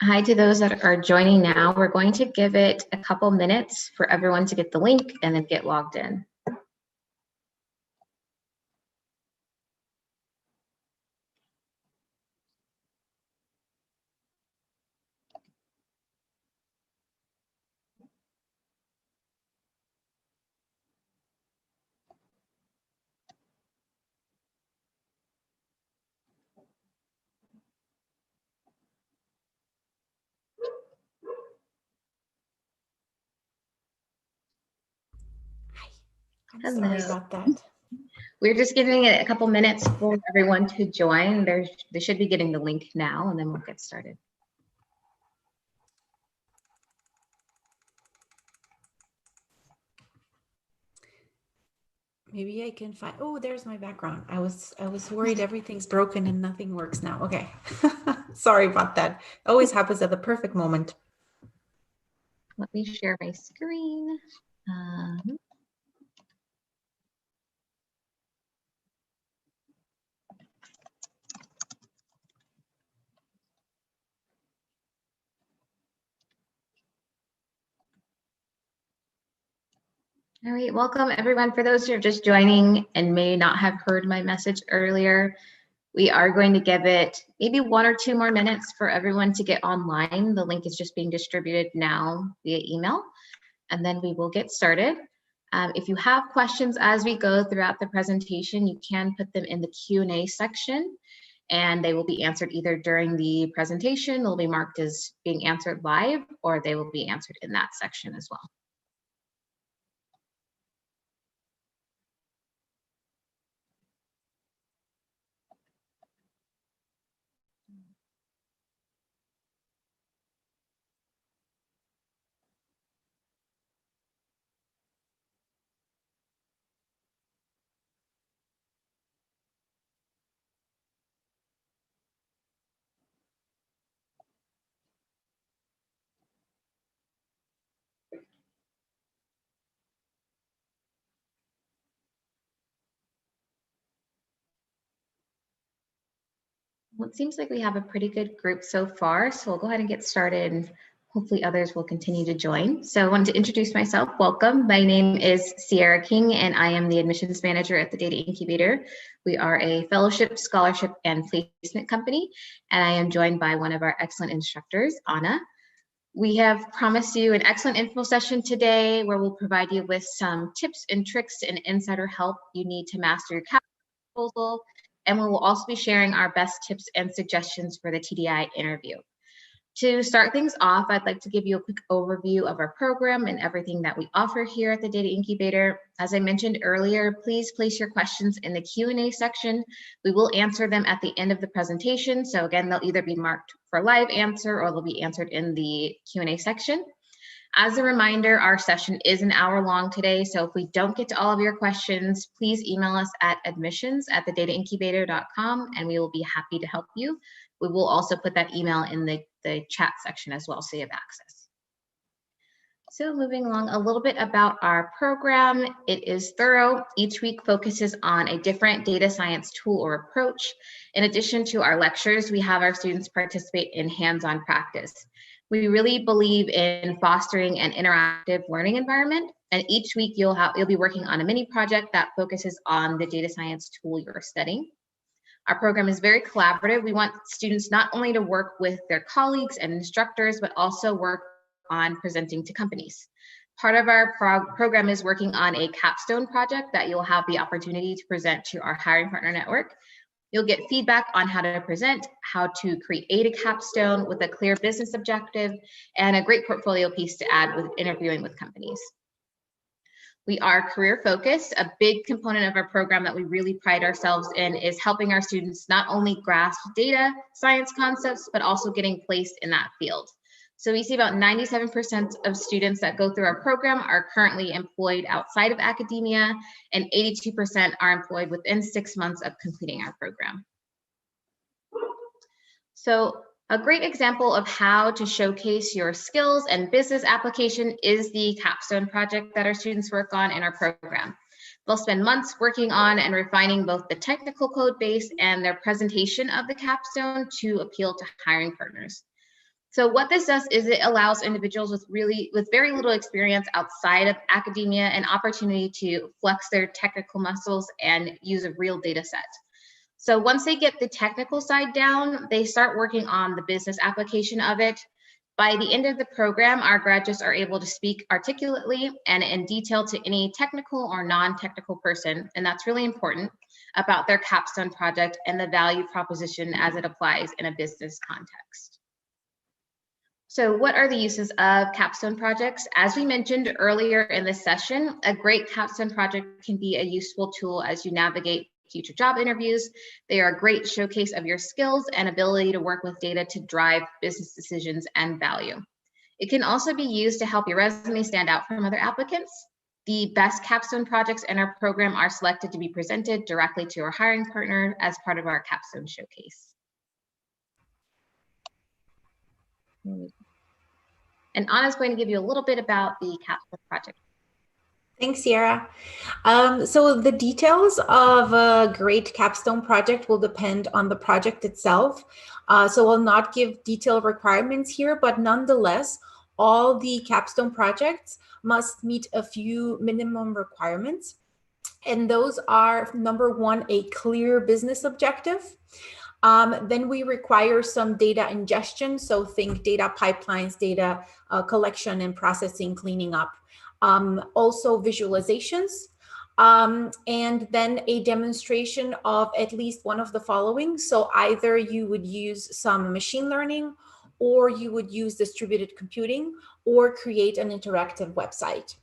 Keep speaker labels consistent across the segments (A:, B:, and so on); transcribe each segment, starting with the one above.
A: Hi to those that are joining now. We're going to give it a couple minutes for everyone to get the link and then get logged in.
B: I'm sorry about that.
A: We're just giving it a couple minutes for everyone to join. They should be getting the link now, and then we'll get started.
B: Maybe I can find, oh, there's my background. I was worried everything's broken and nothing works now. Okay. Sorry about that. Always happens at the perfect moment.
A: Let me share my screen. All right, welcome everyone. For those who are just joining and may not have heard my message earlier, we are going to give it maybe 1 or 2 more minutes for everyone to get online. The link is just being distributed now via email, and then we will get started. If you have questions as we go throughout the presentation, you can put them in the Q&A section, and they will be answered either during the presentation, they'll be marked as being answered live, or they will be answered in that section as well. Well, it seems like we have a pretty good group so far, so we'll go ahead and get started, and hopefully others will continue to join. So I wanted to introduce myself. Welcome. My name is Sierra King, and I am the admissions manager at the Data Incubator. We are a fellowship, scholarship, and placement company, and I am joined by one of our excellent instructors, Anna. We have promised you an excellent info session today where we'll provide you with some tips and tricks and insider help you need to master your CAP proposal. And we will also be sharing our best tips and suggestions for the TDI interview. To start things off, I'd like to give you a quick overview of our program and everything that we offer here at the Data Incubator. As I mentioned earlier, please place your questions in the Q&A section. We will answer them at the end of the presentation. So again, they'll either be marked for live answer or they'll be answered in the Q&A section. As a reminder, our session is an hour long today, so if we don't get to all of your questions, please email us at admissions@thedataincubator.com and we will be happy to help you. We will also put that email in the chat section as well, so you have access. So moving along a little bit about our program, it is thorough. Each week focuses on a different data science tool or approach. In addition to our lectures, we have our students participate in hands-on practice. We really believe in fostering an interactive learning environment, and each week you'll be working on a mini project that focuses on the data science tool you're studying. Our program is very collaborative. We want students not only to work with their colleagues and instructors, but also work on presenting to companies. Part of our program is working on a capstone project that you'll have the opportunity to present to our hiring partner network. You'll get feedback on how to present, how to create a capstone with a clear business objective, and a great portfolio piece to add with interviewing with companies. We are career focused. A big component of our program that we really pride ourselves in is helping our students not only grasp data science concepts, but also getting placed in that field. So we see about 97% of students that go through our program are currently employed outside of academia, and 82% are employed within 6 months of completing our program. So a great example of how to showcase your skills and business application is the Capstone project that our students work on in our program. They'll spend months working on and refining both the technical code base and their presentation of the capstone to appeal to hiring partners. So what this does is it allows individuals with very little experience outside of academia an opportunity to flex their technical muscles and use a real data set. So once they get the technical side down, they start working on the business application of it. By the end of the program, our graduates are able to speak articulately and in detail to any technical or non-technical person, and that's really important, about their capstone project and the value proposition as it applies in a business context. So what are the uses of capstone projects? As we mentioned earlier in this session, a great capstone project can be a useful tool as you navigate future job interviews. They are a great showcase of your skills and ability to work with data to drive business decisions and value. It can also be used to help your resume stand out from other applicants. The best capstone projects in our program are selected to be presented directly to our hiring partner as part of our capstone showcase. And Anna's going to give you a little bit about the capstone project.
B: Thanks, Sierra. So the details of a great capstone project will depend on the project itself. So I'll not give detailed requirements here, but nonetheless, all the capstone projects must meet a few minimum requirements. And those are, number one, a clear business objective. Then we require some data ingestion. So think data pipelines, data collection and processing, cleaning up. Also visualizations, and then a demonstration of at least one of the following. So either you would use some machine learning, or you would use distributed computing, or create an interactive website.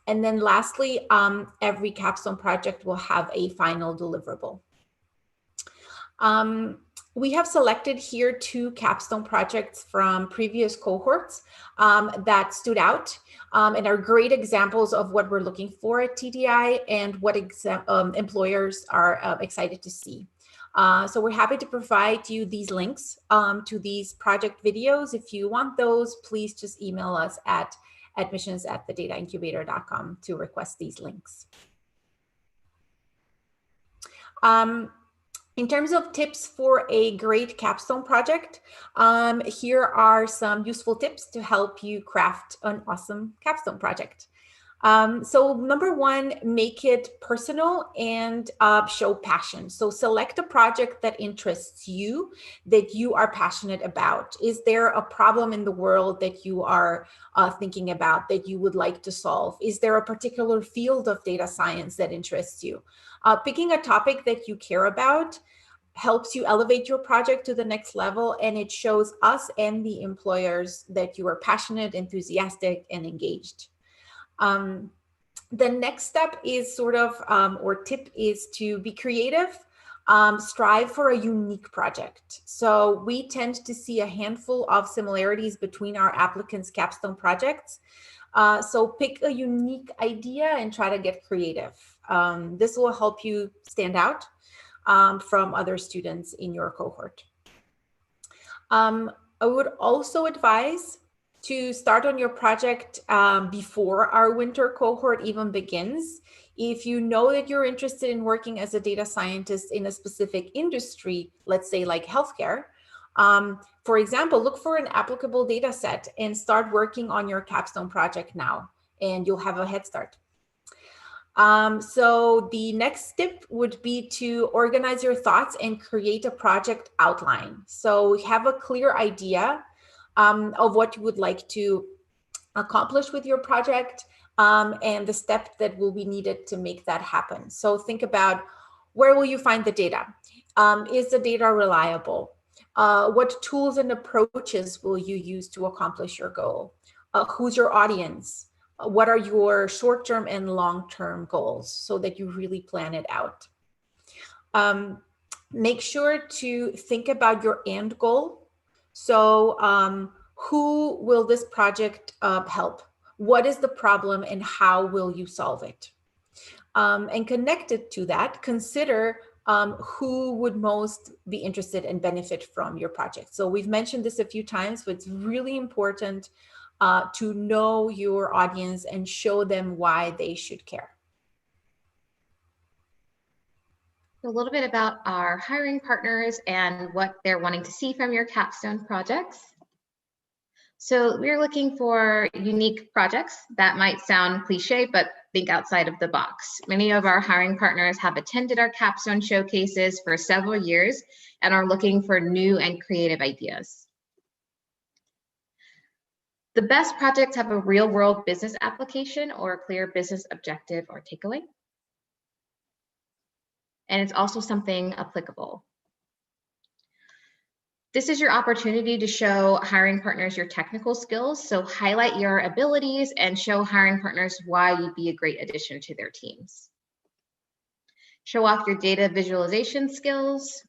B: And then lastly, every capstone project will have a final deliverable. We have selected here 2 capstone projects from previous cohorts that stood out and are great examples of what we're looking for at TDI and what employers are excited to see. So we're happy to provide you these links to these project videos. If you want those, please just email us at admissions@thedataincubator.com to request these links. In terms of tips for a great capstone project, here are some useful tips to help you craft an awesome capstone project. So number one, make it personal and show passion. So select a project that interests you, that you are passionate about. Is there a problem in the world that you are thinking about that you would like to solve? Is there a particular field of data science that interests you? Picking a topic that you care about helps you elevate your project to the next level, and it shows us and the employers that you are passionate, enthusiastic, and engaged. The next step is or tip is to be creative, strive for a unique project. So we tend to see a handful of similarities between our applicants' capstone projects. So pick a unique idea and try to get creative. This will help you stand out from other students in your cohort. I would also advise to start on your project before our winter cohort even begins. If you know that you're interested in working as a data scientist in a specific industry, let's say like healthcare, for example, look for an applicable data set and start working on your capstone project now, and you'll have a head start. So the next step would be to organize your thoughts and create a project outline. So have a clear idea of what you would like to accomplish with your project and the steps that will be needed to make that happen. So think about, where will you find the data? Is the data reliable? What tools and approaches will you use to accomplish your goal? Who's your audience? What are your short-term and long-term goals, so that you really plan it out? Make sure to think about your end goal. So who will this project help? What is the problem and how will you solve it? And connected to that, consider who would most be interested and benefit from your project. So we've mentioned this a few times, but it's really important to know your audience and show them why they should care.
A: A little bit about our hiring partners and what they're wanting to see from your capstone projects. So we're looking for unique projects that might sound cliche, but think outside of the box. Many of our hiring partners have attended our Capstone showcases for several years and are looking for new and creative ideas. The best projects have a real-world business application or a clear business objective or takeaway. And it's also something applicable. This is your opportunity to show hiring partners your technical skills. So highlight your abilities and show hiring partners why you'd be a great addition to their teams. Show off your data visualization skills.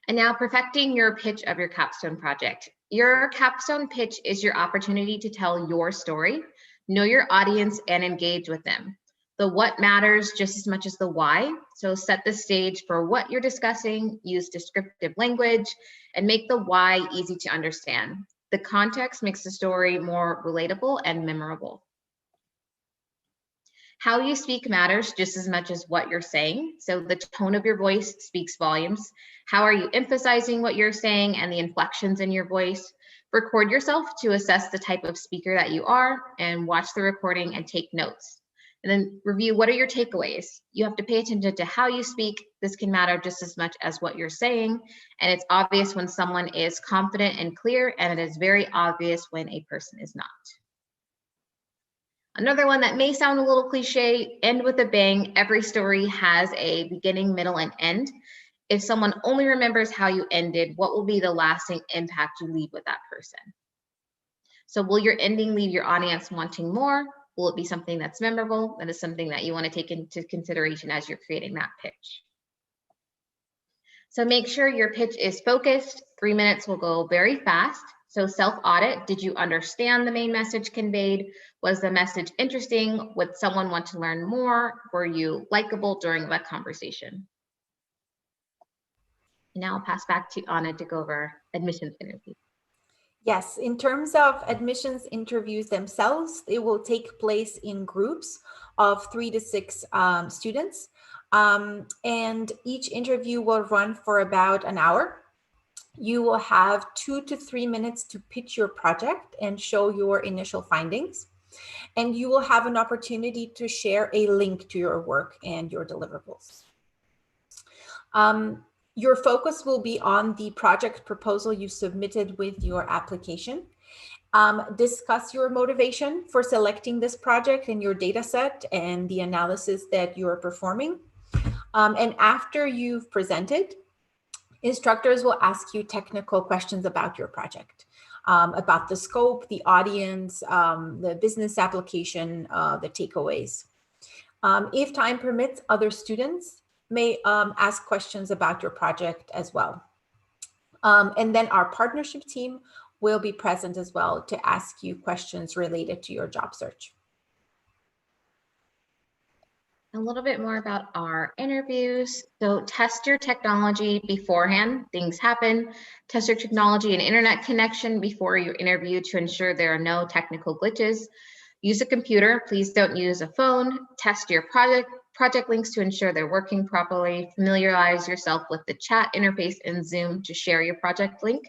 A: And now perfecting your pitch of your capstone project. Your capstone pitch is your opportunity to tell your story, know your audience, and engage with them. The what matters just as much as the why. So set the stage for what you're discussing, use descriptive language, and make the why easy to understand. The context makes the story more relatable and memorable. How you speak matters just as much as what you're saying. So the tone of your voice speaks volumes. How are you emphasizing what you're saying and the inflections in your voice? Record yourself to assess the type of speaker that you are and watch the recording and take notes. And then review what are your takeaways. You have to pay attention to how you speak. This can matter just as much as what you're saying. And it's obvious when someone is confident and clear, and it is very obvious when a person is not. Another one that may sound a little cliche, end with a bang. Every story has a beginning, middle, and end. If someone only remembers how you ended, what will be the lasting impact you leave with that person? So will your ending leave your audience wanting more? Will it be something that's memorable? That is something that you want to take into consideration as you're creating that pitch. So make sure your pitch is focused. 3 minutes will go very fast. So self-audit, did you understand the main message conveyed? Was the message interesting? Would someone want to learn more? Were you likable during that conversation? Now I'll pass back to Anna to go over admissions interviews.
B: Yes, in terms of admissions interviews themselves, they will take place in groups of 3 to 6 students. And each interview will run for about an hour. You will have 2 to 3 minutes to pitch your project and show your initial findings. And you will have an opportunity to share a link to your work and your deliverables. Your focus will be on the project proposal you submitted with your application. Discuss your motivation for selecting this project and your data set and the analysis that you are performing. And after you've presented, instructors will ask you technical questions about your project, about the scope, the audience, the business application, the takeaways. If time permits, other students may ask questions about your project as well. And then our partnership team will be present as well to ask you questions related to your job search.
A: A little bit more about our interviews. So test your technology beforehand. Things happen. Test your technology and internet connection before your interview to ensure there are no technical glitches. Use a computer. Please don't use a phone. Test your project links to ensure they're working properly. Familiarize yourself with the chat interface in Zoom to share your project link.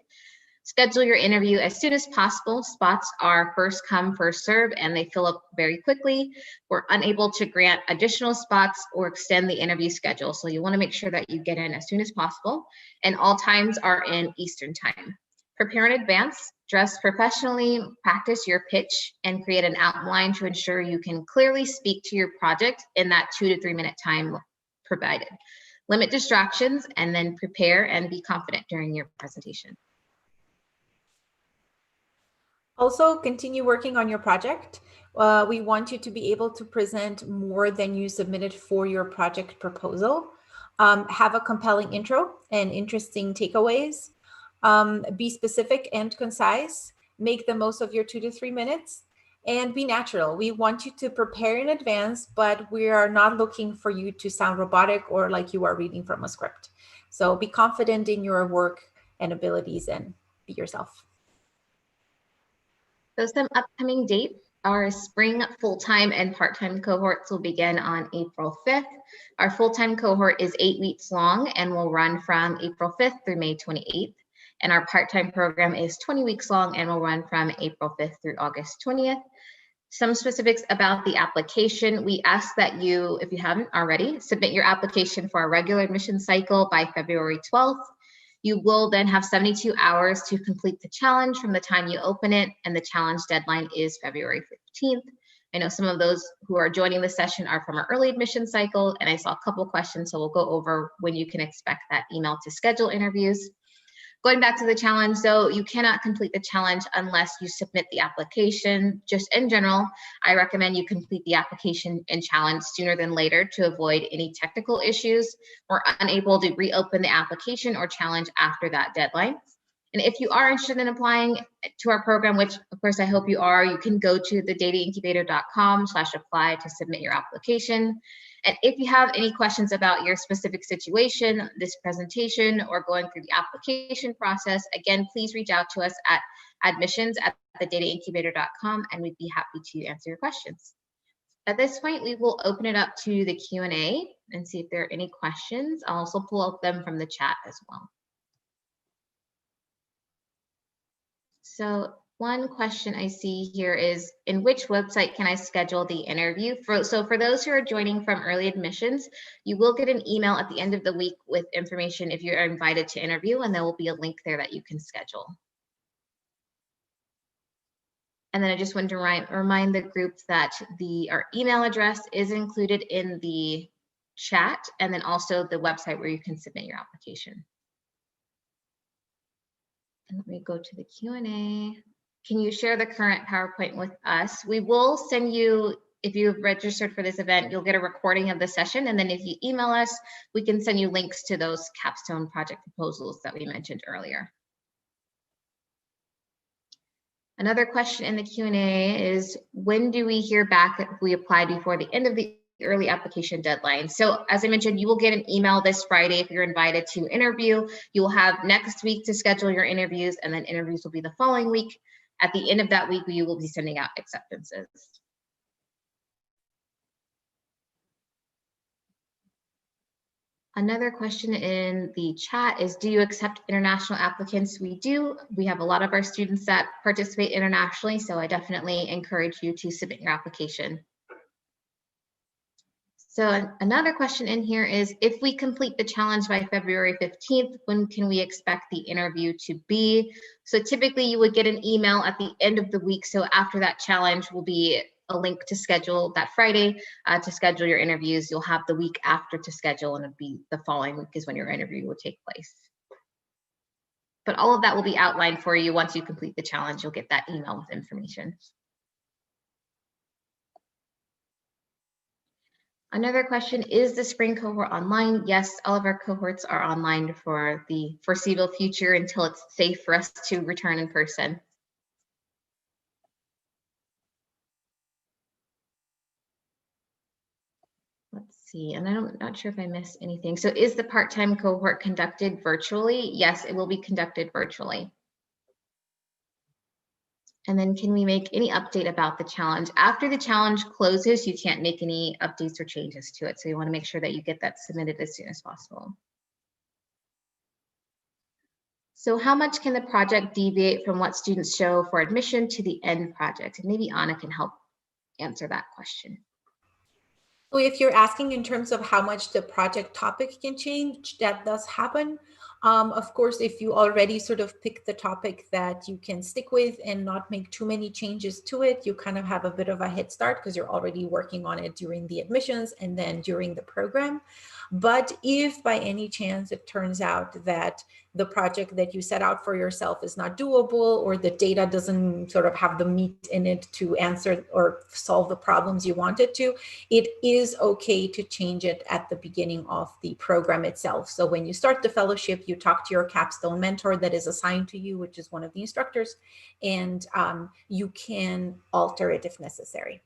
A: Schedule your interview as soon as possible. Spots are first come, first serve, and they fill up very quickly. We're unable to grant additional spots or extend the interview schedule, so you want to make sure that you get in as soon as possible, and all times are in Eastern time. Prepare in advance, dress professionally, practice your pitch, and create an outline to ensure you can clearly speak to your project in that 2 to 3 minute time provided. Limit distractions, and then prepare and be confident during your presentation.
B: Also, continue working on your project. We want you to be able to present more than you submitted for your project proposal. Have a compelling intro and interesting takeaways. Be specific and concise. Make the most of your 2 to 3 minutes, and be natural. We want you to prepare in advance, but we are not looking for you to sound robotic or like you are reading from a script. So be confident in your work and abilities and be yourself.
A: So some upcoming dates. Our spring full-time and part-time cohorts will begin on April 5th. Our full-time cohort is 8 weeks long and will run from April 5th through May 28th. And our part-time program is 20 weeks long and will run from April 5th through August 20th. Some specifics about the application. We ask that you, if you haven't already, submit your application for our regular admission cycle by February 12th. You will then have 72 hours to complete the challenge from the time you open it, and the challenge deadline is February 15th. I know some of those who are joining the session are from our early admission cycle, and I saw a couple questions, so we'll go over when you can expect that email to schedule interviews. Going back to the challenge, though, you cannot complete the challenge unless you submit the application. Just in general, I recommend you complete the application and challenge sooner than later to avoid any technical issues. We're unable to reopen the application or challenge after that deadline. And if you are interested in applying to our program, which of course I hope you are, you can go to thedataincubator.com/apply to submit your application. And if you have any questions about your specific situation, this presentation, or going through the application process, again, please reach out to us at admissions@thedataincubator.com, and we'd be happy to answer your questions. At this point, we will open it up to the Q&A and see if there are any questions. I'll also pull up them from the chat as well. So one question I see here is, in which website can I schedule the interview? So for those who are joining from early admissions, you will get an email at the end of the week with information if you're invited to interview, and there will be a link there that you can schedule. And then I just wanted to remind the group that our email address is included in the chat, and then also the website where you can submit your application. And let me go to the Q&A. Can you share the current PowerPoint with us? We will send you, if you've registered for this event, you'll get a recording of the session. And then if you email us, we can send you links to those capstone project proposals that we mentioned earlier. Another question in the Q&A is, when do we hear back if we applied before the end of the early application deadline? So as I mentioned, you will get an email this Friday if you're invited to interview. You will have next week to schedule your interviews, and then interviews will be the following week. At the end of that week, we will be sending out acceptances. Another question in the chat is, do you accept international applicants? We do. We have a lot of our students that participate internationally, so I definitely encourage you to submit your application. So another question in here is, if we complete the challenge by February 15th, when can we expect the interview to be? So typically you would get an email at the end of the week. So after that challenge will be a link to schedule that Friday to schedule your interviews. You'll have the week after to schedule, and it'll be the following week is when your interview will take place. But all of that will be outlined for you once you complete the challenge. You'll get that email with information. Another question, is the spring cohort online? Yes, all of our cohorts are online for the foreseeable future until it's safe for us to return in person. Let's see, and I'm not sure if I missed anything. So is the part-time cohort conducted virtually? Yes, it will be conducted virtually. And then can we make any update about the challenge? After the challenge closes, you can't make any updates or changes to it. So you want to make sure that you get that submitted as soon as possible. So how much can the project deviate from what students show for admission to the end project? And maybe Anna can help answer that question.
B: So if you're asking in terms of how much the project topic can change, that does happen. Of course, if you already sort of pick the topic that you can stick with and not make too many changes to it, you kind of have a bit of a head start because you're already working on it during the admissions and then during the program. But if by any chance it turns out that the project that you set out for yourself is not doable, or the data doesn't sort of have the meat in it to answer or solve the problems you want it to, it is okay to change it at the beginning of the program itself. So when you start the fellowship, you talk to your capstone mentor that is assigned to you, which is one of the instructors, and you can alter it if necessary.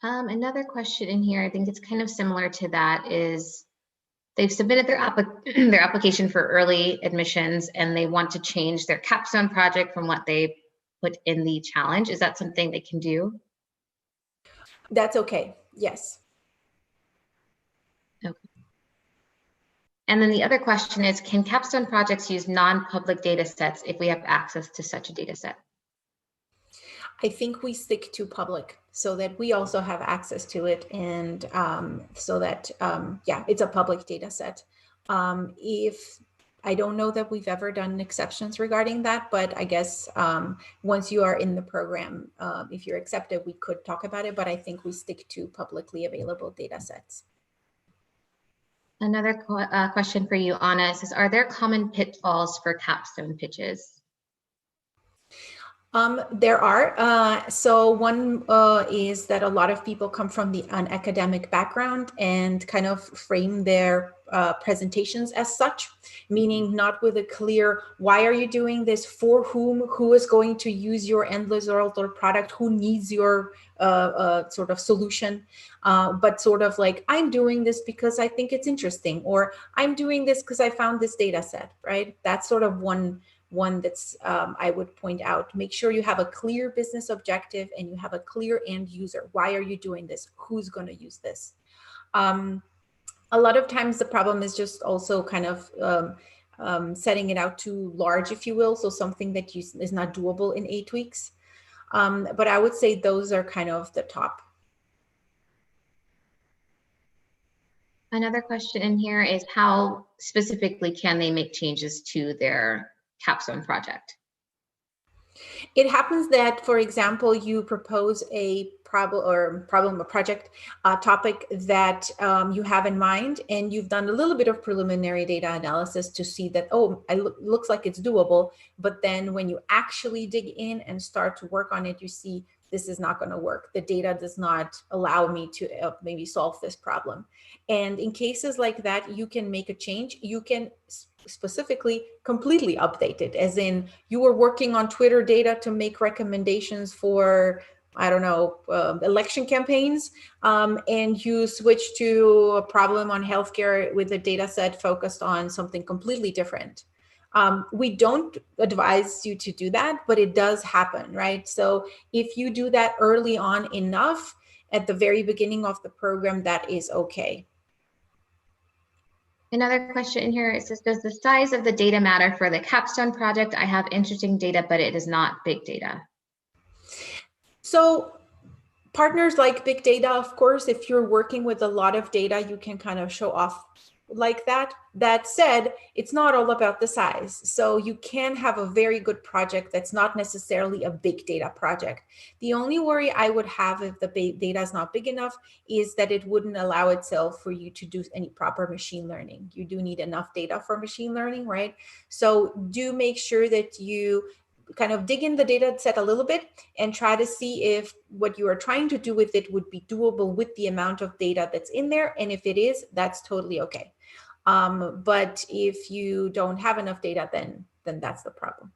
A: Another question in here, I think it's kind of similar to that, is they've submitted their application for early admissions and they want to change their capstone project from what they put in the challenge. Is that something they can do?
B: That's okay. Yes.
A: Okay. And then the other question is, can Capstone projects use non-public data sets if we have access to such a data set?
B: I think we stick to public so that we also have access to it, and so that, yeah, it's a public data set. If I don't know that we've ever done exceptions regarding that, but I guess once you are in the program, if you're accepted, we could talk about it, but I think we stick to publicly available data sets.
A: Another question for you, Anna, says, are there common pitfalls for capstone pitches?
B: There are. So one is that a lot of people come from an academic background and kind of frame their presentations as such, meaning not with a clear, why are you doing this, for whom, who is going to use your end result or product, who needs your sort of solution, but sort of like, I'm doing this because I think it's interesting, or I'm doing this because I found this data set, right? That's sort of one that's I would point out. Make sure you have a clear business objective and you have a clear end user. Why are you doing this? Who's going to use this? A lot of times the problem is just also kind of setting it out too large, if you will. So something that is not doable in 8 weeks. But I would say those are kind of the top.
A: Another question in here is, how specifically can they make changes to their capstone project?
B: It happens that, for example, you propose a problem or project topic that you have in mind, and you've done a little bit of preliminary data analysis to see that, oh, it looks like it's doable. But then when you actually dig in and start to work on it, you see this is not going to work. The data does not allow me to maybe solve this problem. And in cases like that, you can make a change. You can specifically completely update it, as in you were working on Twitter data to make recommendations for, I don't know, election campaigns, and you switch to a problem on healthcare with a data set focused on something completely different. We don't advise you to do that, but it does happen, right? So if you do that early on enough at the very beginning of the program, that is okay.
A: Another question in here, it says, does the size of the data matter for the Capstone project? I have interesting data, but it is not big data.
B: So partners like big data, of course. If you're working with a lot of data, you can kind of show off like that. That said, it's not all about the size. So you can have a very good project that's not necessarily a big data project. The only worry I would have if the data is not big enough is that it wouldn't allow itself for you to do any proper machine learning. You do need enough data for machine learning, right? So do make sure that you kind of dig in the data set a little bit and try to see if what you are trying to do with it would be doable with the amount of data that's in there. And if it is, that's totally okay. But if you don't have enough data, then that's the problem.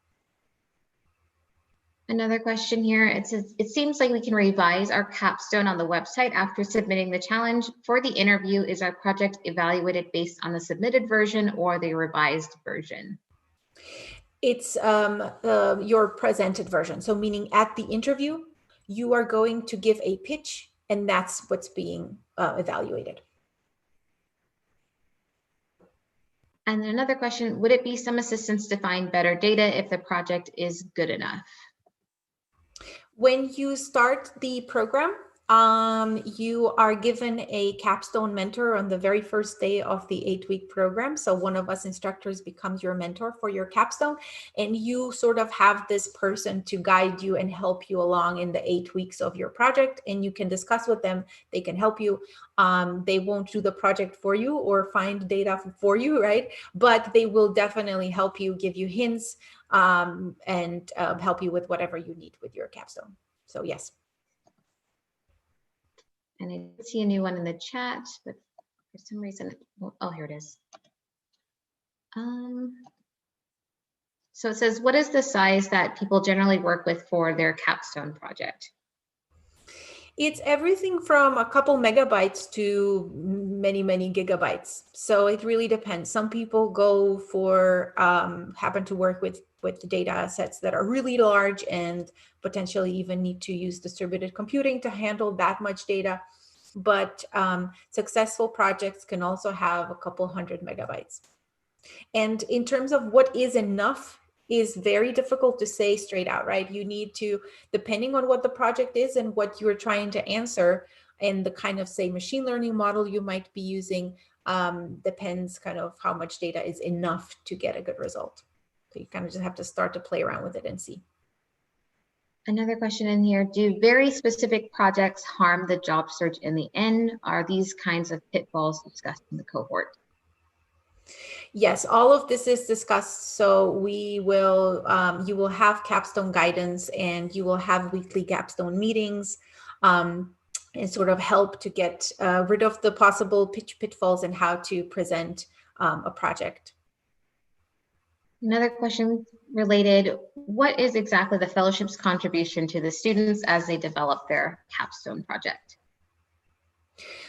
A: Another question here, it says, it seems like we can revise our capstone on the website after submitting the challenge. For the interview, is our project evaluated based on the submitted version or the revised version?
B: It's your presented version. So meaning at the interview, you are going to give a pitch, and that's what's being evaluated.
A: And then another question, would it be some assistance to find better data if the project is good enough?
B: When you start the program, you are given a capstone mentor on the very first day of the 8-week program. So one of us instructors becomes your mentor for your capstone, and you sort of have this person to guide you and help you along in the 8 weeks of your project. And you can discuss with them. They can help you. They won't do the project for you or find data for you, right? But they will definitely help you, give you hints, and help you with whatever you need with your capstone. So yes.
A: And I did see a new one in the chat, but for some reason, oh, here it is. So it says, what is the size that people generally work with for their capstone project?
B: It's everything from a couple megabytes to many, many gigabytes. So it really depends. Some people go for, happen to work with data sets that are really large and potentially even need to use distributed computing to handle that much data. but successful projects can also have a couple 100 MB. And in terms of what is enough is very difficult to say straight out, right? You need to, depending on what the project is and what you're trying to answer, and the kind of, say, machine learning model you might be using, depends kind of how much data is enough to get a good result. So you kind of just have to start to play around with it and see.
A: Another question in here, do very specific projects harm the job search in the end? Are these kinds of pitfalls discussed in the cohort?
B: Yes, all of this is discussed. So we will, you will have Capstone guidance, and you will have weekly Capstone meetings, and sort of help to get rid of the possible pitfalls and how to present a project.
A: Another question related, what is exactly the fellowship's contribution to the students as they develop their capstone project?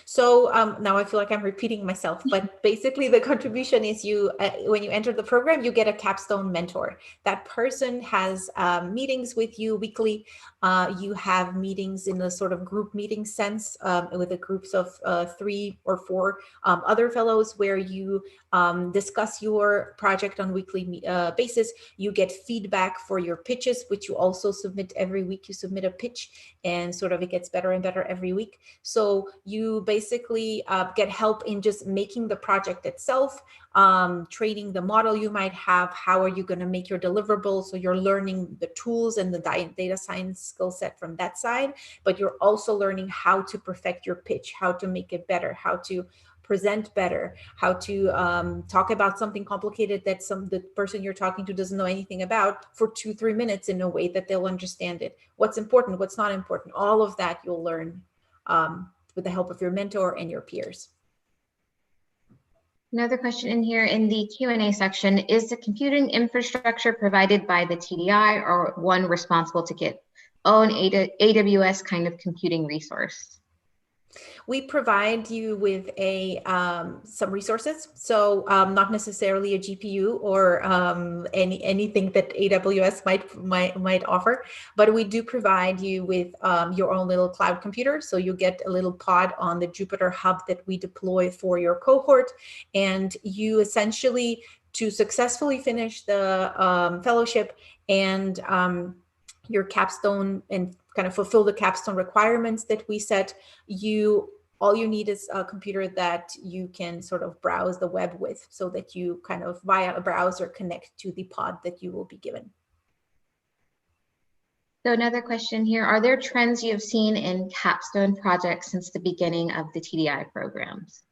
B: So now I feel like I'm repeating myself, but basically the contribution is you, when you enter the program, you get a Capstone mentor. That person has meetings with you weekly. You have meetings in a sort of group meeting sense with the groups of 3 or 4 other fellows, where you discuss your project on weekly basis. You get feedback for your pitches, which you also submit every week. You submit a pitch, and sort of it gets better and better every week. So you basically get help in just making the project itself, training the model you might have. How are you going to make your deliverables? So you're learning the tools and the data science skill set from that side, but you're also learning how to perfect your pitch, how to make it better, how to present better, how to talk about something complicated that the person you're talking to doesn't know anything about for 2-3 minutes in a way that they'll understand it. What's important, what's not important, all of that you'll learn with the help of your mentor and your peers.
A: Another question in here in the Q&A section, is the computing infrastructure provided by the TDI or one responsible to get own AWS kind of computing resource?
B: We provide you with some resources. So not necessarily a GPU or anything that AWS might offer, but we do provide you with your own little cloud computer. So you get a little pod on the Jupyter Hub that we deploy for your cohort, and you essentially, to successfully finish the fellowship and your capstone and kind of fulfill the capstone requirements that we set, all you need is a computer that you can sort of browse the web with, so that you kind of via a browser connect to the pod that you will be given.
A: So another question here, are there trends you have seen in capstone projects since the beginning of the TDI programs?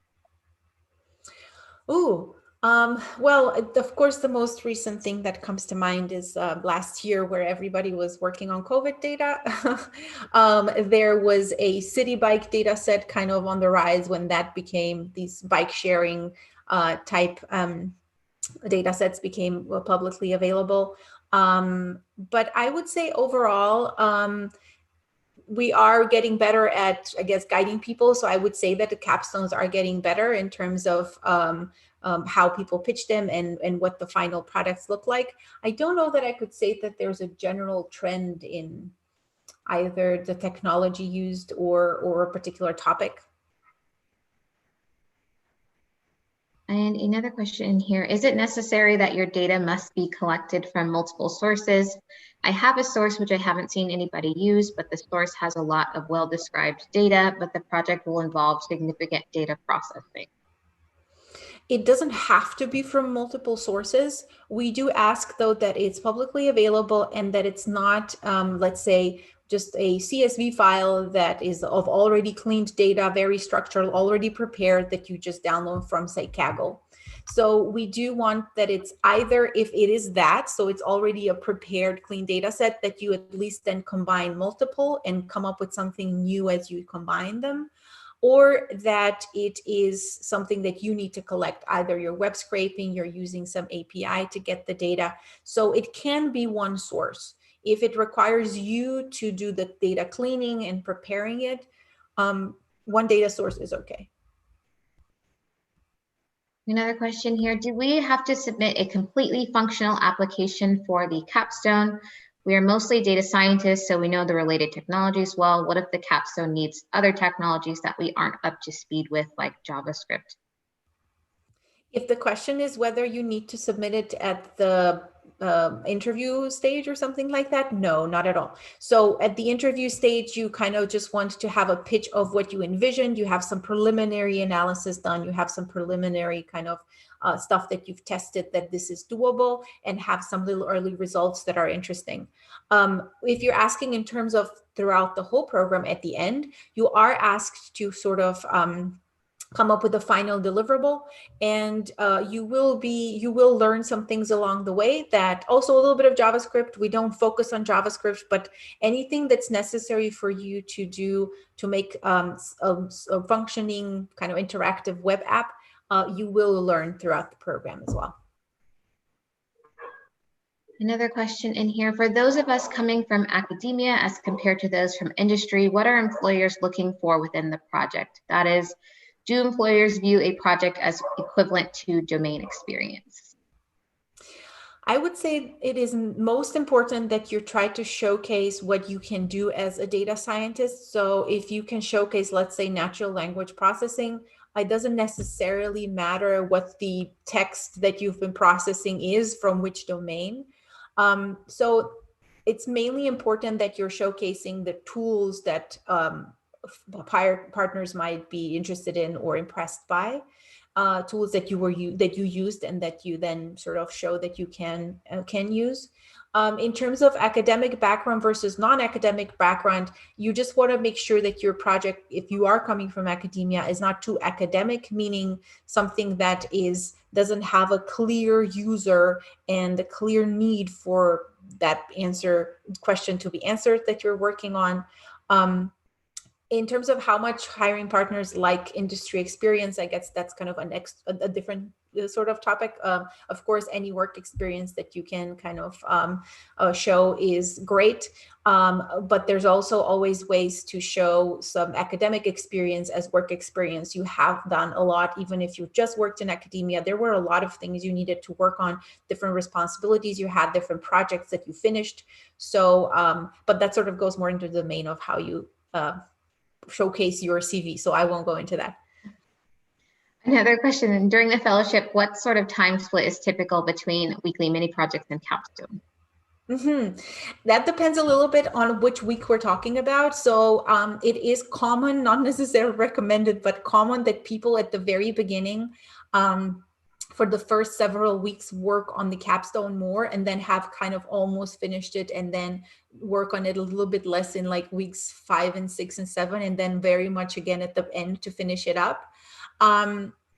B: Ooh, well, of course, the most recent thing that comes to mind is last year, where everybody was working on COVID data. There was a city bike data set kind of on the rise when that became, these bike sharing type data sets became publicly available. But I would say overall, we are getting better at, I guess, guiding people. So I would say that the capstones are getting better in terms of how people pitch them and what the final products look like. I don't know that I could say that there's a general trend in either the technology used or a particular topic.
A: And another question in here, is it necessary that your data must be collected from multiple sources? I have a source which I haven't seen anybody use, but the source has a lot of well-described data, but the project will involve significant data processing.
B: It doesn't have to be from multiple sources. We do ask, though, that it's publicly available and that it's not, let's say, just a CSV file that is of already cleaned data, very structural, already prepared, that you just download from, say, Kaggle. So we do want that it's either, if it is that, so it's already a prepared clean data set, that you at least then combine multiple and come up with something new as you combine them, or that it is something that you need to collect, either you're web scraping, you're using some API to get the data. So it can be one source. If it requires you to do the data cleaning and preparing it, one data source is okay.
A: Another question here, do we have to submit a completely functional application for the capstone, We are mostly data scientists, so we know the related technologies well. What if the capstone needs other technologies that we aren't up to speed with, like JavaScript?
B: If the question is whether you need to submit it at the interview stage or something like that, no, not at all. So at the interview stage, you kind of just want to have a pitch of what you envisioned. You have some preliminary analysis done. You have some preliminary kind of stuff that you've tested that this is doable, and have some little early results that are interesting. If you're asking in terms of throughout the whole program at the end, you are asked to sort of come up with a final deliverable, and you will learn some things along the way, that also a little bit of JavaScript. We don't focus on JavaScript, but anything that's necessary for you to do to make a functioning kind of interactive web app, you will learn throughout the program as well.
A: Another question in here, for those of us coming from academia as compared to those from industry, what are employers looking for within the project? That is, do employers view a project as equivalent to domain experience?
B: I would say it is most important that you try to showcase what you can do as a data scientist. So if you can showcase, let's say, natural language processing, it doesn't necessarily matter what the text that you've been processing is from which domain. So it's mainly important that you're showcasing the tools that partners might be interested in or impressed by. Tools that you used and that you then sort of show that you can use. In terms of academic background versus non-academic background, you just want to make sure that your project, if you are coming from academia, is not too academic, meaning something that doesn't have a clear user and a clear need for that question to be answered that you're working on. In terms of how much hiring partners like industry experience, I guess that's kind of a different sort of topic. Of course, any work experience that you can kind of show is great. But there's also always ways to show some academic experience as work experience. You have done a lot, even if you just worked in academia. There were a lot of things you needed to work on, different responsibilities you had, different projects that you finished. So, but that sort of goes more into the domain of how you showcase your CV. So I won't go into that.
A: Another question, during the fellowship, what sort of time split is typical between weekly mini projects and Capstone?
B: That depends a little bit on which week we're talking about. So it is common, not necessarily recommended, but common that people at the very beginning, for the first several weeks, work on the capstone more, and then have kind of almost finished it, and then work on it a little bit less in like weeks 5 and 6 and 7, and then very much again at the end to finish it up.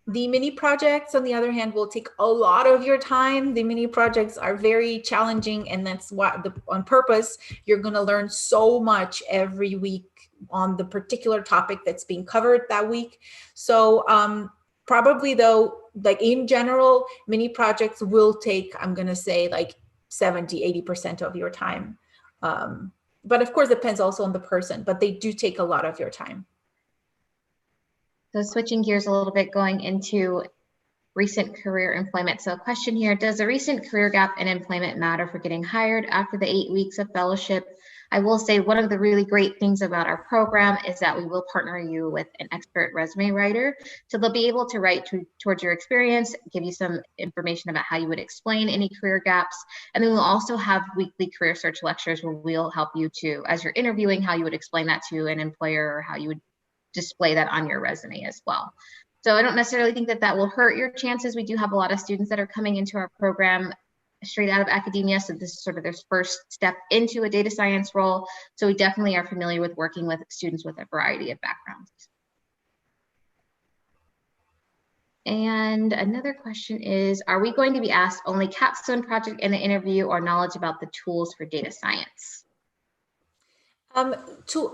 B: The mini projects, on the other hand, will take a lot of your time. The mini projects are very challenging, and that's what on purpose, you're going to learn so much every week on the particular topic that's being covered that week. So probably though, like in general, mini projects will take, I'm going to say like 70-80% of your time. But of course, it depends also on the person, but they do take a lot of your time.
A: So switching gears a little bit, going into recent career employment. So a question here, does a recent career gap in employment matter for getting hired after the 8 weeks of fellowship? I will say one of the really great things about our program is that we will partner you with an expert resume writer. So they'll be able to write towards your experience, give you some information about how you would explain any career gaps. And then we'll also have weekly career search lectures where we'll help you to, as you're interviewing, how you would explain that to an employer, or how you would display that on your resume as well. So I don't necessarily think that that will hurt your chances. We do have a lot of students that are coming into our program straight out of academia. So this is sort of their first step into a data science role. So we definitely are familiar with working with students with a variety of backgrounds. And another question is, are we going to be asked only Capstone project in the interview, or knowledge about the tools for data science?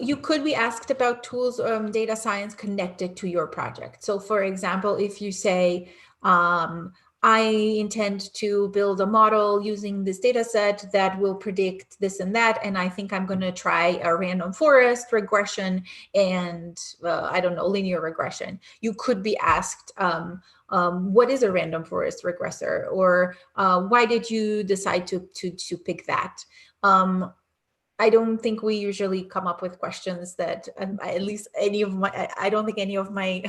B: You could be asked about tools, data science connected to your project. So for example, if you say, I intend to build a model using this data set that will predict this and that, and I think I'm going to try a random forest regression and, I don't know, linear regression. You could be asked, what is a random forest regressor? Or why did you decide to pick that? I don't think we usually come up with questions that, at least I don't think any of my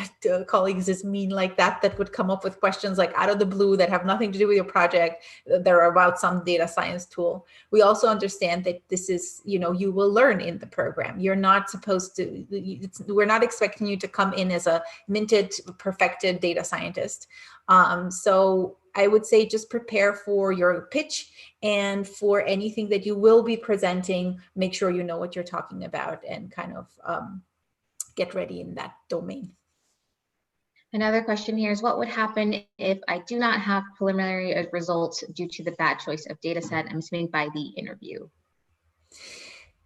B: colleagues is mean like that, that would come up with questions like out of the blue that have nothing to do with your project, that are about some data science tool. We also understand that this is, you will learn in the program. You're not supposed to, we're not expecting you to come in as a minted, perfected data scientist. So I would say just prepare for your pitch, and for anything that you will be presenting, make sure you know what you're talking about and kind of get ready in that domain.
A: Another question here is, what would happen if I do not have preliminary results due to the bad choice of data set, I'm assuming by the interview?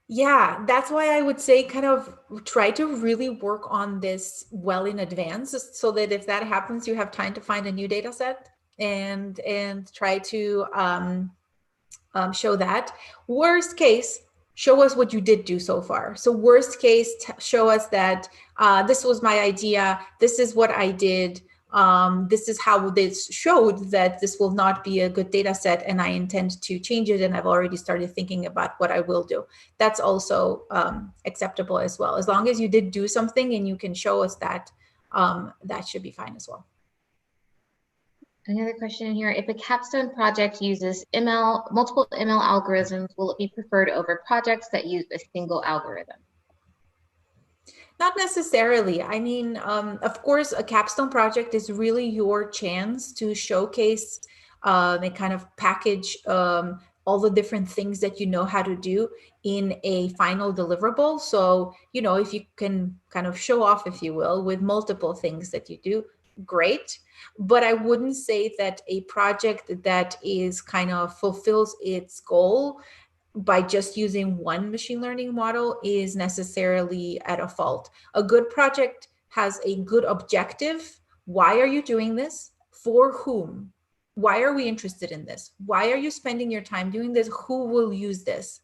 B: Yeah, that's why I would say kind of try to really work on this well in advance, so that if that happens, you have time to find a new data set and try to show that. Worst case, show us what you did do so far. So worst case, show us that this was my idea, this is what I did, this is how this showed that this will not be a good data set, and I intend to change it, and I've already started thinking about what I will do. That's also acceptable as well. As long as you did do something and you can show us that, that should be fine as well.
A: Another question in here, if a capstone project uses multiple ML algorithms, will it be preferred over projects that use a single algorithm?
B: Not necessarily. I mean, of course, a capstone project is really your chance to showcase and kind of package all the different things that you know how to do in a final deliverable. So, if you can kind of show off, if you will, with multiple things that you do, great. But I wouldn't say that a project that is kind of fulfills its goal by just using one machine learning model is necessarily at a fault. A good project has a good objective. Why are you doing this? For whom? Why are we interested in this? Why are you spending your time doing this? Who will use this?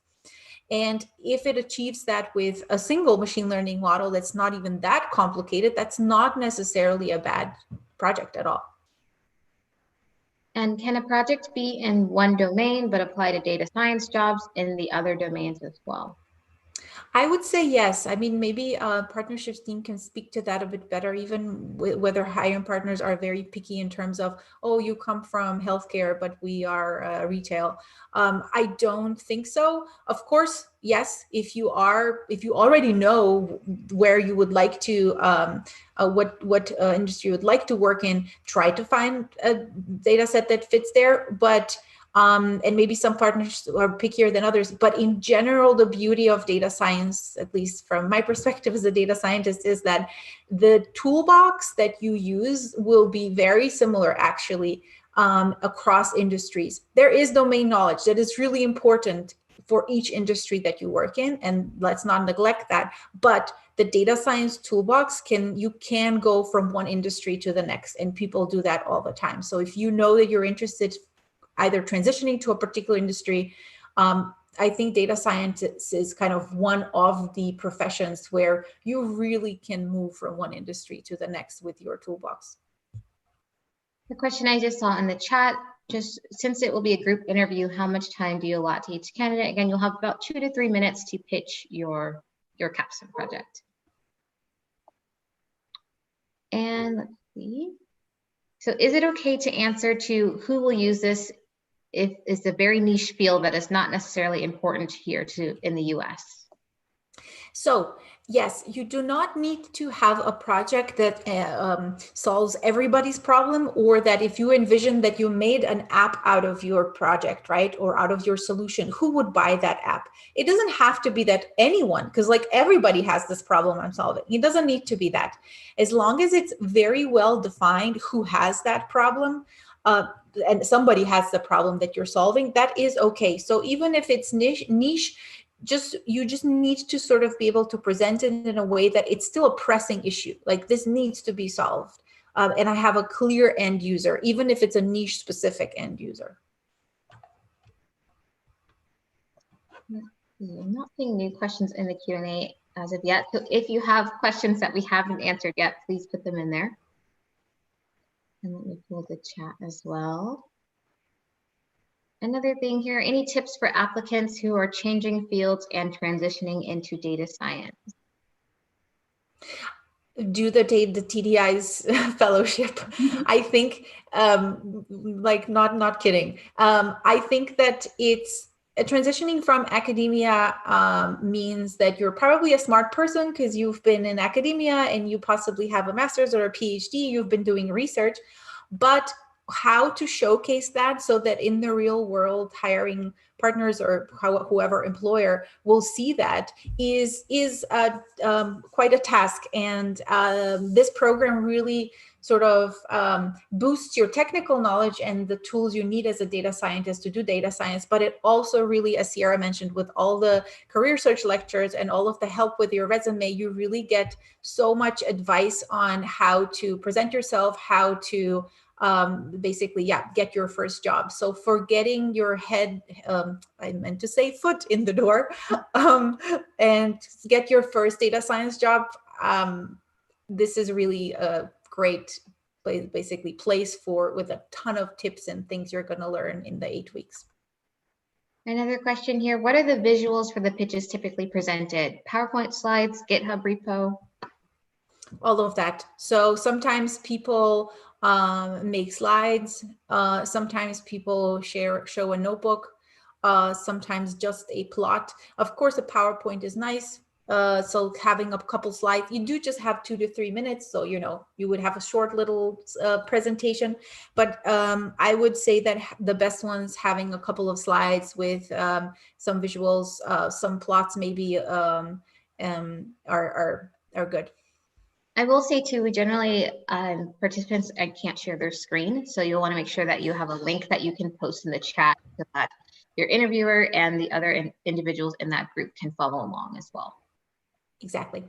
B: And if it achieves that with a single machine learning model that's not even that complicated, that's not necessarily a bad project at all.
A: And can a project be in one domain but apply to data science jobs in the other domains as well?
B: I would say yes. I mean, maybe partnerships team can speak to that a bit better, even whether hiring partners are very picky in terms of, oh, you come from healthcare, but we are retail. I don't think so. Of course, yes, if you already know where you would like to, what industry you would like to work in, try to find a data set that fits there. But and maybe some partners are pickier than others, but in general, the beauty of data science, at least from my perspective as a data scientist, is that the toolbox that you use will be very similar, actually, across industries. There is domain knowledge that is really important for each industry that you work in, and let's not neglect that. But the data science toolbox you can go from one industry to the next, and people do that all the time. So if you know that you're interested either transitioning to a particular industry, I think data science is kind of one of the professions where you really can move from one industry to the next with your toolbox.
A: The question I just saw in the chat, just since it will be a group interview, how much time do you allot to each candidate? Again, you'll have about 2 to 3 minutes to pitch your capstone project. And let's see. So is it okay to answer to who will use this if it's a very niche field that is not necessarily important here in the US?
B: So yes, you do not need to have a project that solves everybody's problem, or that if you envision that you made an app out of your project, right, or out of your solution, who would buy that app? It doesn't have to be that anyone, because like everybody has this problem I'm solving. It doesn't need to be that. As long as it's very well defined who has that problem, and somebody has the problem that you're solving, that is okay. So even if it's niche, you just need to sort of be able to present it in a way that it's still a pressing issue. Like, this needs to be solved. And I have a clear end user, even if it's a niche specific end user.
A: I'm not seeing new questions in the Q&A as of yet. So if you have questions that we haven't answered yet, please put them in there. And let me pull the chat as well. Another thing here, any tips for applicants who are changing fields and transitioning into data science?
B: Do the TDI's fellowship. I think, like, not kidding. I think that it's transitioning from academia means that you're probably a smart person because you've been in academia and you possibly have a master's or a PhD, you've been doing research, but how to showcase that so that in the real world, hiring partners or whoever employer will see that is quite a task. And this program really sort of boosts your technical knowledge and the tools you need as a data scientist to do data science. But it also really, as Sierra mentioned, with all the career search lectures and all of the help with your resume, you really get so much advice on how to present yourself, how to basically, get your first job. So for getting your head, I meant to say foot in the door, and get your first data science job, this is really a great place with a ton of tips and things you're going to learn in the 8 weeks.
A: Another question here, what are the visuals for the pitches typically presented? PowerPoint slides, GitHub repo?
B: All of that. So sometimes people make slides. Sometimes people show a notebook. Sometimes just a plot. Of course, a PowerPoint is nice. So having a couple slides, you do just have 2 to 3 minutes. So, you would have a short little presentation. But I would say that the best ones, having a couple of slides with some visuals, some plots maybe are good.
A: I will say too, we generally, participants can't share their screen. So you'll want to make sure that you have a link that you can post in the chat so that your interviewer and the other individuals in that group can follow along as well.
B: Exactly.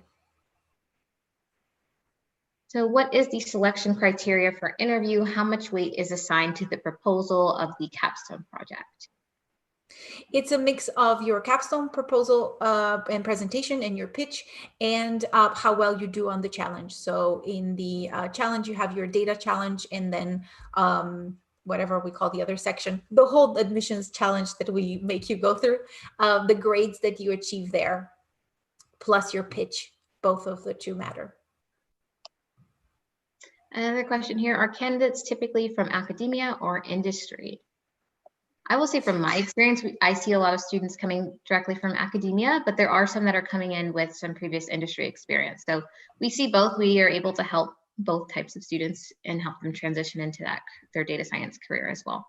A: So what is the selection criteria for interview? How much weight is assigned to the proposal of the Capstone project?
B: It's a mix of your capstone proposal and presentation and your pitch, and how well you do on the challenge. So in the challenge, you have your data challenge, and then whatever we call the other section, the whole admissions challenge that we make you go through, the grades that you achieve there, plus your pitch. Both of the two matter.
A: Another question here, are candidates typically from academia or industry? I will say from my experience, I see a lot of students coming directly from academia, but there are some that are coming in with some previous industry experience. So we see both. We are able to help both types of students and help them transition into their data science career as well.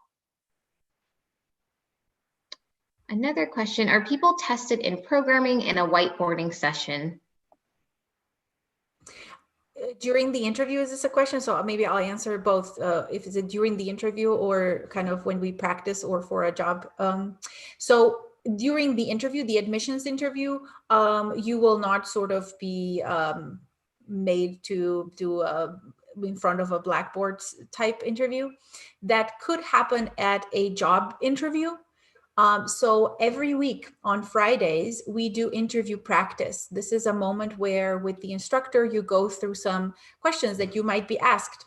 A: Another question, are people tested in programming in a whiteboarding session?
B: During the interview, is this a question? So maybe I'll answer both. If it's during the interview or kind of when we practice or for a job. So during the interview, the admissions interview, you will not sort of be made to do in front of a Blackboard type interview. That could happen at a job interview. So every week on Fridays, we do interview practice. This is a moment where with the instructor, you go through some questions that you might be asked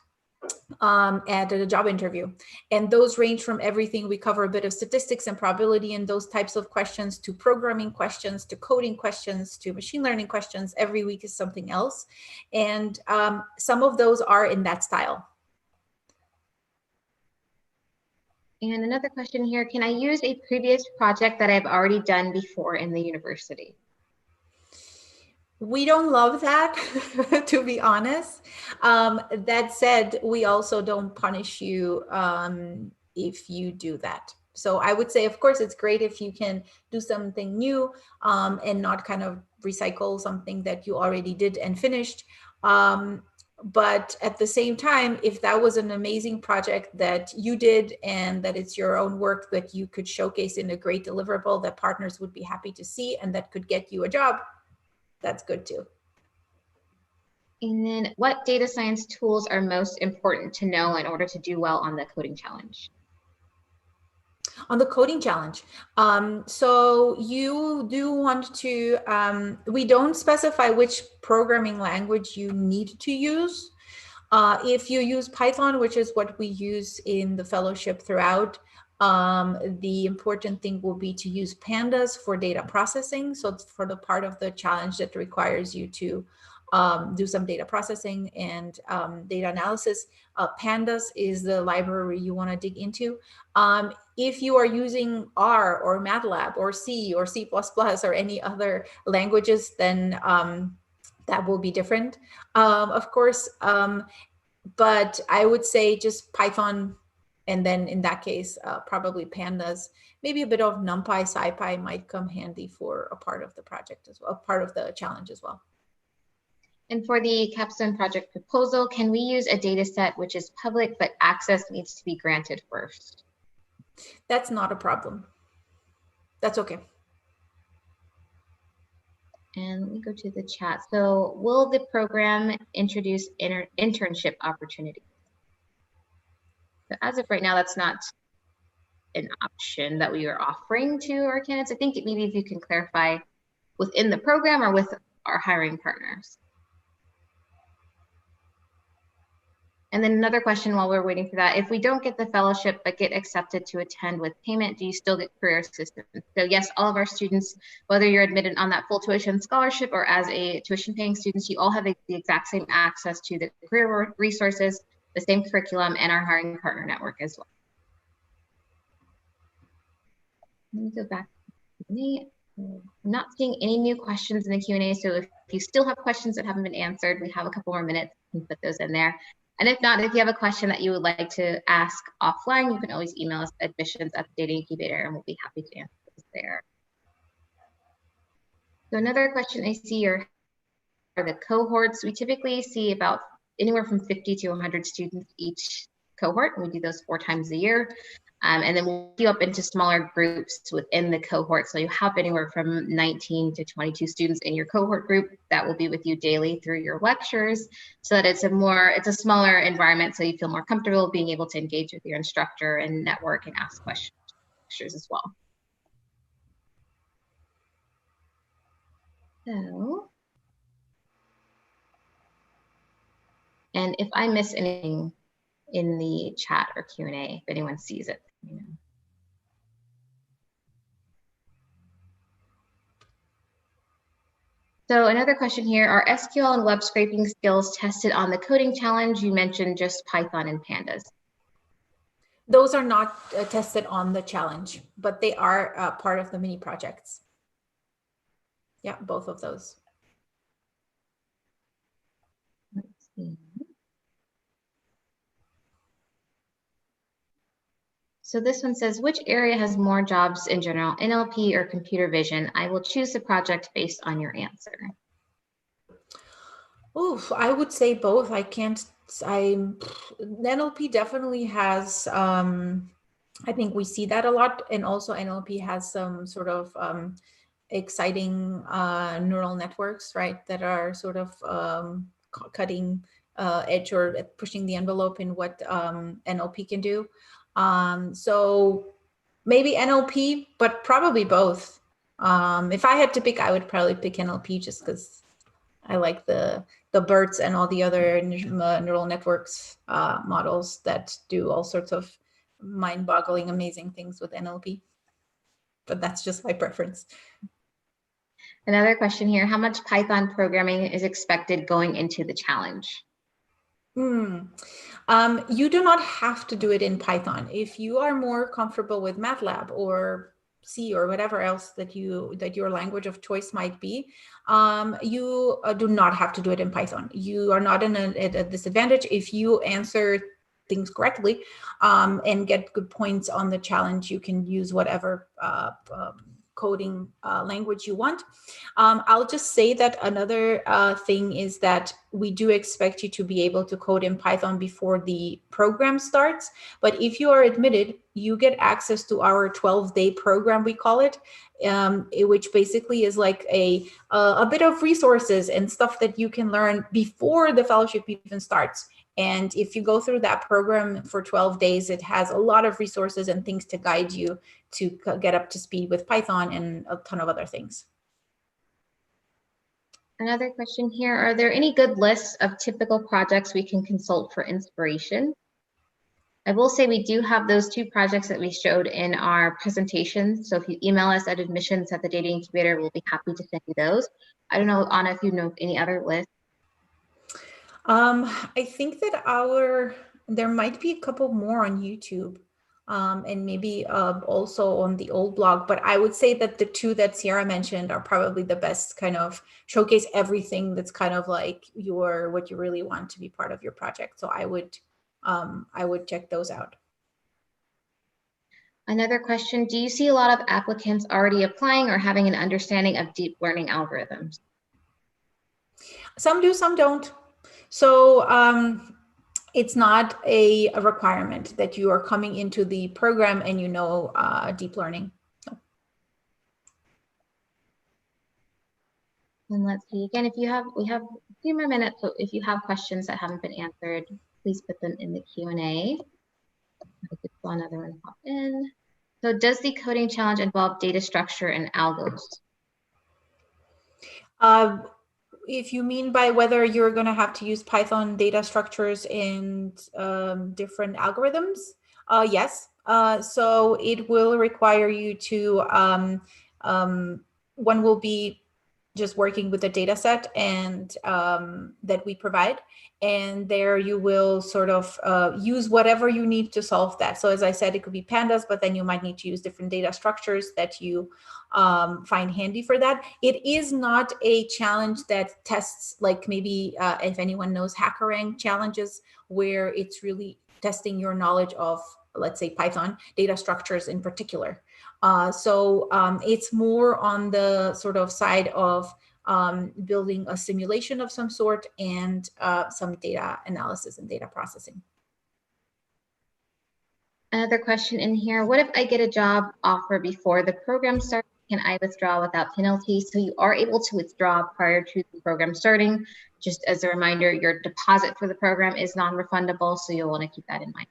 B: at a job interview. And those range from everything. We cover a bit of statistics and probability and those types of questions, to programming questions, to coding questions, to machine learning questions. Every week is something else. And some of those are in that style.
A: And another question here, can I use a previous project that I've already done before in the university?
B: We don't love that, to be honest. That said, we also don't punish you if you do that. So I would say, of course, it's great if you can do something new and not kind of recycle something that you already did and finished. But at the same time, if that was an amazing project that you did and that it's your own work that you could showcase in a great deliverable that partners would be happy to see and that could get you a job, that's good too.
A: And then what data science tools are most important to know in order to do well on the coding challenge?
B: On the coding challenge, so you do want to, we don't specify which programming language you need to use. If you use Python, which is what we use in the fellowship throughout, The important thing will be to use pandas for data processing. So for the part of the challenge that requires you to do some data processing and data analysis, pandas is the library you want to dig into. If you are using R or MATLAB or C or C++ or any other languages, then that will be different, of course. But I would say just Python, and then in that case, probably pandas. Maybe a bit of NumPy, SciPy might come handy for a part of the project as well, a part of the challenge as well.
A: And for the Capstone project proposal, can we use a data set which is public, but access needs to be granted first?
B: That's not a problem. That's okay.
A: And let me go to the chat. So will the program introduce internship opportunities? So as of right now, that's not an option that we are offering to our candidates. I think maybe if you can clarify within the program or with our hiring partners. And then another question while we're waiting for that, if we don't get the fellowship but get accepted to attend with payment, do you still get career assistance? So yes, all of our students, whether you're admitted on that full tuition scholarship or as a tuition paying student, you all have the exact same access to the career resources, the same curriculum, and our hiring partner network as well. Let me go back to me. I'm not seeing any new questions in the Q&A, so if you still have questions that haven't been answered, we have a couple more minutes, you can put those in there. And if not, if you have a question that you would like to ask offline, you can always email us at admissions@thedataincubator, and we'll be happy to answer those there. So another question I see are the cohorts. We typically see about anywhere from 50 to 100 students each cohort. We do those 4 times a year. And then we'll queue up into smaller groups within the cohort. So you have anywhere from 19 to 22 students in your cohort group that will be with you daily through your lectures, so that it's a smaller environment, so you feel more comfortable being able to engage with your instructor and network and ask questions as well. So, and if I miss anything in the chat or Q&A, if anyone sees it, you know. So another question here, are SQL and web scraping skills tested on the coding challenge? You mentioned just Python and pandas.
B: Those are not tested on the challenge, but they are part of the mini projects. Yeah, both of those.
A: Let's see. So this one says, which area has more jobs in general, NLP or computer vision? I will choose the project based on your answer.
B: Oof, I would say both. NLP definitely has, I think we see that a lot. And also NLP has some sort of exciting neural networks, right? That are sort of cutting edge or pushing the envelope in what NLP can do. So maybe NLP, but probably both. If I had to pick, I would probably pick NLP just because I like the BERTs and all the other neural networks models that do all sorts of mind-boggling, amazing things with NLP. But that's just my preference.
A: Another question here, how much Python programming is expected going into the challenge?
B: You do not have to do it in Python. If you are more comfortable with MATLAB or C or whatever else that your language of choice might be, you do not have to do it in Python. You are not at a disadvantage if you answer things correctly and get good points on the challenge. You can use whatever coding language you want. I'll just say that another thing is that we do expect you to be able to code in Python before the program starts. But if you are admitted, you get access to our 12-day program, we call it, which basically is like a bit of resources and stuff that you can learn before the fellowship even starts. And if you go through that program for 12 days, it has a lot of resources and things to guide you to get up to speed with Python and a ton of other things.
A: Another question here, are there any good lists of typical projects we can consult for inspiration? I will say we do have those 2 projects that we showed in our presentation. So if you email us at admissions@thedataincubator, we'll be happy to send you those. I don't know, Anna, if you know any other lists.
B: I think that there might be a couple more on YouTube, and maybe also on the old blog, but I would say that the 2 that Sierra mentioned are probably the best, kind of showcase everything that's kind of like what you really want to be part of your project. So I would check those out.
A: Another question, do you see a lot of applicants already applying or having an understanding of deep learning algorithms?
B: Some do, some don't. So it's not a requirement that you are coming into the program and you know deep learning. No.
A: And let's see, again, we have a few more minutes, so if you have questions that haven't been answered, please put them in the Q&A. I just saw another one pop in. So does the coding challenge involve data structure and algos?
B: If you mean by whether you're going to have to use Python data structures and different algorithms, yes. So it will require you to, one will be just working with the data set and that we provide. And there you will sort of use whatever you need to solve that. So as I said, it could be pandas, but then you might need to use different data structures that you find handy for that. It is not a challenge that tests, like maybe if anyone knows HackerRank challenges, where it's really testing your knowledge of, let's say, Python data structures in particular. So it's more on the sort of side of building a simulation of some sort and some data analysis and data processing.
A: Another question in here, what if I get a job offer before the program starts? Can I withdraw without penalty? So you are able to withdraw prior to the program starting. Just as a reminder, your deposit for the program is non-refundable, so you'll want to keep that in mind.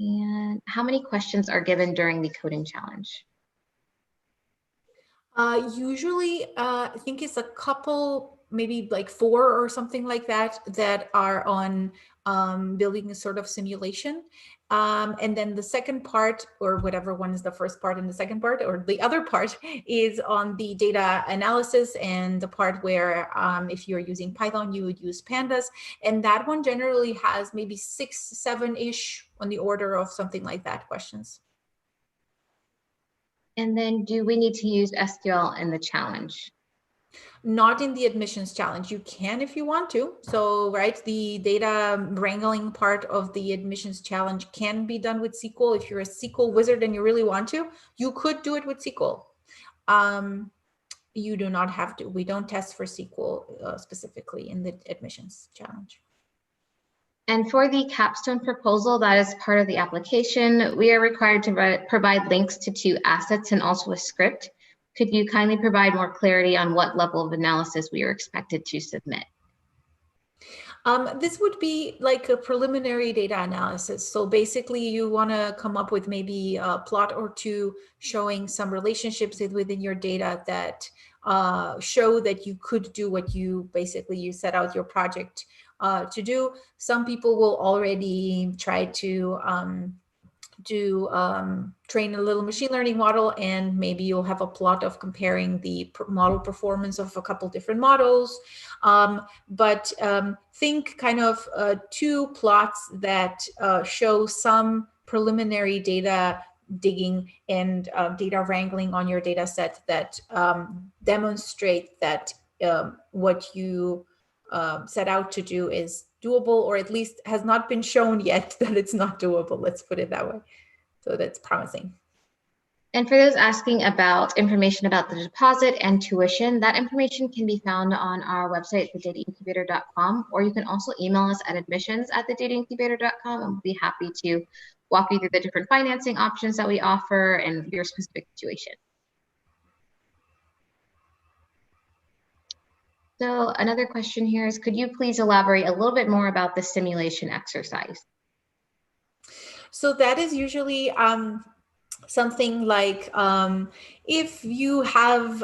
A: And how many questions are given during the coding challenge?
B: Usually, I think it's a couple, maybe like 4 or something like that, that are on building a sort of simulation. And then the second part, or whatever one is the first part and the second part, or the other part is on the data analysis, and the part where if you're using Python, you would use pandas. And that one generally has maybe 6, 7-ish on the order of something like that questions.
A: And then do we need to use SQL in the challenge?
B: Not in the admissions challenge. You can if you want to. So, right, the data wrangling part of the admissions challenge can be done with SQL. If you're a SQL wizard and you really want to, you could do it with SQL. You do not have to. We don't test for SQL specifically in the admissions challenge.
A: And for the capstone proposal, that is part of the application, we are required to provide links to 2 assets and also a script. Could you kindly provide more clarity on what level of analysis we are expected to submit?
B: This would be like a preliminary data analysis. So basically you want to come up with maybe a plot or 2 showing some relationships within your data that show that you could do what you set out your project to do. Some people will already try to train a little machine learning model, and maybe you'll have a plot of comparing the model performance of a couple different models. But think kind of 2 plots that show some preliminary data digging and data wrangling on your data set that demonstrate that what you set out to do is doable, or at least has not been shown yet that it's not doable. Let's put it that way. So that's promising.
A: And for those asking about information about the deposit and tuition, that information can be found on our website, thedataincubator.com, or you can also email us at admissions@thedataincubator.com, and we'll be happy to walk you through the different financing options that we offer and your specific situation. So another question here is, could you please elaborate a little bit more about the simulation exercise?
B: So that is usually something like if you have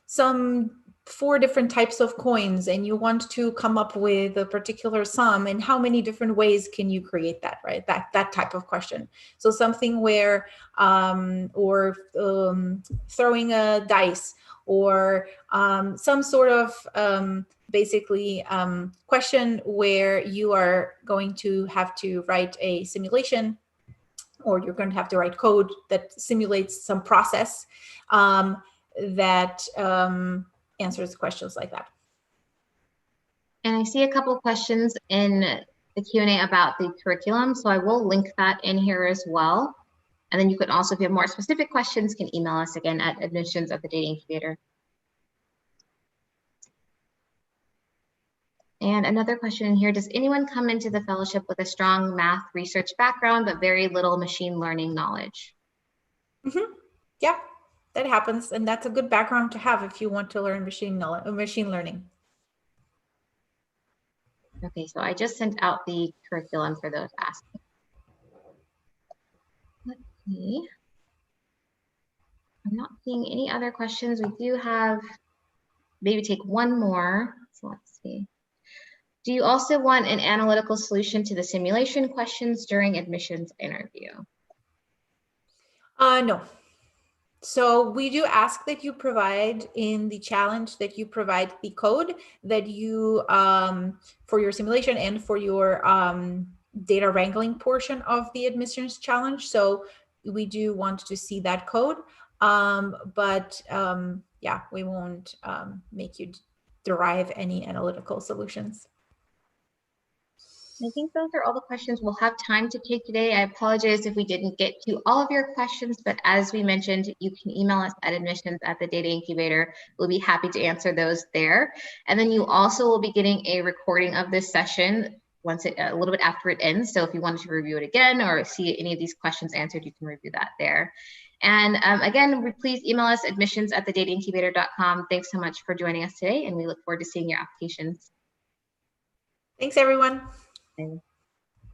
B: some 4 different types of coins and you want to come up with a particular sum, and how many different ways can you create that, right? That type of question. So something where, throwing a dice, or some sort of basically question where you are going to have to write a simulation, or you're going to have to write code that simulates some process that answers questions like that.
A: And I see a couple of questions in the Q&A about the curriculum, so I will link that in here as well. And then you can also, if you have more specific questions, can email us again at admissions@thedataincubator. And another question in here, does anyone come into the fellowship with a strong math research background, but very little machine learning knowledge?
B: Mm-hmm. Yeah, that happens. And that's a good background to have if you want to learn machine learning.
A: Okay, so I just sent out the curriculum for those asking. Let's see. I'm not seeing any other questions. We do have, maybe take one more. So let's see. Do you also want an analytical solution to the simulation questions during admissions interview?
B: No. So we do ask that you provide in the challenge, that you provide the code that you, for your simulation and for your data wrangling portion of the admissions challenge. So we do want to see that code, but yeah, we won't make you derive any analytical solutions.
A: I think those are all the questions we'll have time to take today. I apologize if we didn't get to all of your questions, but as we mentioned, you can email us at admissions@thedataincubator. We'll be happy to answer those there. And then you also will be getting a recording of this session a little bit after it ends. So if you wanted to review it again or see any of these questions answered, you can review that there. And again, please email us admissions@thedataincubator.com. Thanks so much for joining us today, and we look forward to seeing your applications.
B: Thanks, everyone.
A: And